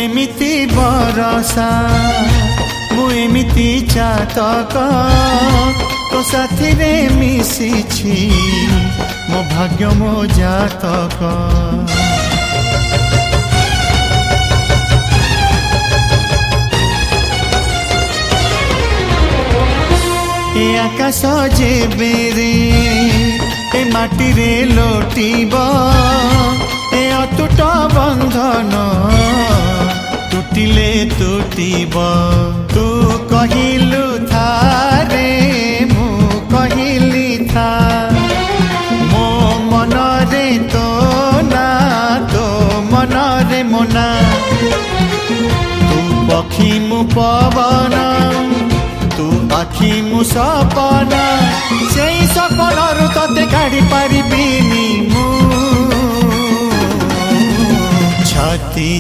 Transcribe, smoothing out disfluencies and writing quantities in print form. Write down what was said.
एमिति बरसा मु एमिति चातक तो साथी रे मिशिछि मो भाग्य मो जातक। ए आकाश जेबे रे ए माटी रे लोटिब ए अतुट बंधन टूटिले टूटिब। तू कहिलु था रे मु कहिली था मो मन रे तो ना तो मन रे मोना। तू पक्षी मु पवन तू आखि मु सपना से सपनरु तते काढ़ी पारिबिनी मु छाती।